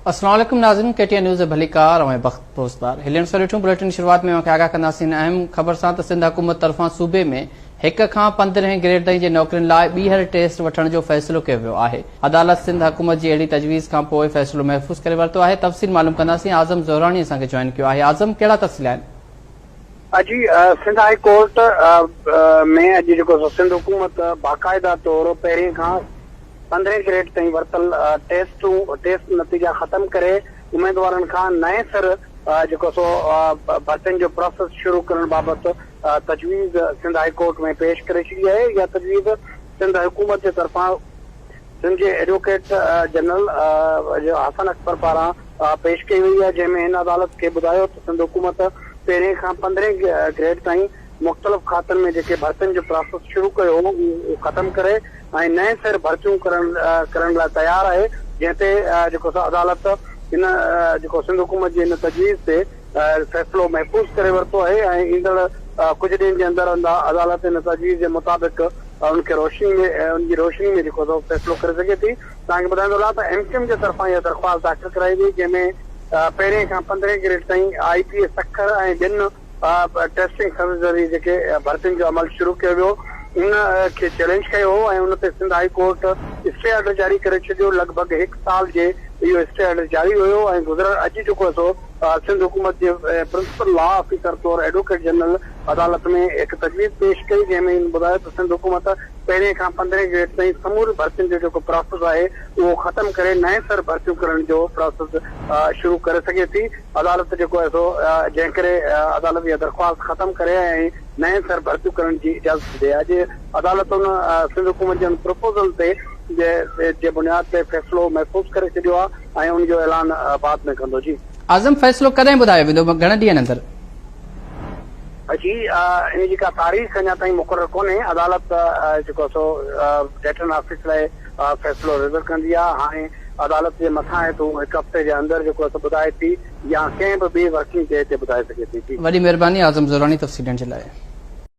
अस्सलाम वालेकुम नाज़रीन, KTN न्यूज़ भलीकार ऐं वक़्त पोस्टदार हिलियण सरिठूं बुलेटिन शुरुआत में आगाह कंदासीं अहम ख़बर सां त सिंध हुकूमत तरफ़ां सूबे में 1 खां 15 ग्रेड ताईं जे नौकरियुनि लाइ ॿीहर टेस्ट वठण जो फ़ैसिलो कयो वियो आहे। अदालत सिंध हुकूमत जी अहिड़ी तजवीज़ खां पोइ फ़ैसिलो महफ़ूज़ करे वरितो आहे। तफ़सील मालूम कंदासीं। आज़म ज़ोहरानी असांखे जॉइन कयो आहे। आज़म, कहिड़ा तफ़सील आहिनि? अजी सिंध हाई कोर्ट में अॼु जेको सिंध हुकूमत बाक़ायदा तौर पहिरीं खां 15 ग्रेड ताईं वरतल टेस्ट नतीजा ख़त्म करे उम्मीदवारनि खां नए सिर जेको सो भर्तियुनि जो प्रोसेस शुरू करण बाबति तजवीज़ सिंध हाई कोर्ट में पेश करे छॾी आहे। इहा तजवीज़ सिंध हुकूमत जे तरफ़ां सिंध जे एडवोकेट जनरल हसन अकबर पारां पेश कई वई आहे, जंहिंमें हिन अदालत खे ॿुधायो त सिंध हुकूमत पहिरें खां 15 ग्रेड ताईं मुख़्तलिफ़ खातनि में जेके भर्तियुनि जो प्रोसेस शुरू कयो हो उहो ख़त्म करे ऐं नए सिर भर्तियूं करण लाइ तयारु आहे, जंहिं ते जेको अदालत हिन जेको सिंध हुकूमत जी हिन तजवीज़ ते फ़ैसिलो महफ़ूज़ करे वरितो आहे ऐं ईंदड़ कुझु ॾींहनि जे अंदरि अदालत हिन तजवीज़ जे मुताबिक़ उनजी रोशनी में जेको फ़ैसिलो करे सघे थी। तव्हांखे ॿुधाईंदो रहां त MQM जे तरफ़ां इहा दरख़्वास्त दाख़िल कराई वई, जंहिंमें पहिरें खां 15 ग्रेड ताईं IPS सखर ऐं ॿिनि टेस्टिंग सर्विस ज़रिए जेके भर्तियुनि जो अमल शुरू कयो वियो उन खे चैलेंज कयो हो ऐं उन ते Sindh high court stay order जारी करे छॾियो। लॻभॻि 1 साल जे इहो स्टे ऑर्डर जारी हुयो ऐं गुज़िरियल अॼु जेको सो सिंध हुकूमत जे प्रिंसिपल लॉ ऑफिसर तौरु एडवोकेट जनरल अदालत में हिकु तजवीज़ पेश कई, जंहिंमें ॿुधायो त सिंध हुकूमत पहिरें खां 15 ग्रेड ताईं समूरी भर्तियुनि जो जेको प्रोसेस आहे उहो ख़त्म करे नए सर भर्तियूं करण जो प्रोसेस शुरू करे सघे थी। अदालत जेको आहे सो जंहिं करे अदालत इहा दरख़्वास्त ख़त्म करे ऐं नए सर भर्तियूं करण जी इजाज़त ॾे। अॼु अदालत उन सिंध हुकूमत जे प्रपोज़ल ते जे बुनियाद ते फ़ैसिलो महफ़ूज़ करे छॾियो आहे ऐं उनजो ऐलान बाद में कंदो। जी आज़म, फ़ैसिलो कॾहिं ॿुधायो वेंदो, घणे ॾींहंनि अंदरि? जी इन जी का तारीख़ अञा ताईं मुक़ररु कोन्हे। अदालत जेको सो रिटर्न ऑफिस लाइ फ़ैसिलो रिज़र्व कंदी आहे। हाणे अदालत जे मथां आहे त हू 1 हफ़्ते जे अंदरि जेको आहे ॿुधाए थी या कंहिं बि ॿिए वर्किंग डे ते ॿुधाए सघे थी। वॾी महिरबानी आज़म ज़ोहरानी तफ़सील ॾियण जे लाइ।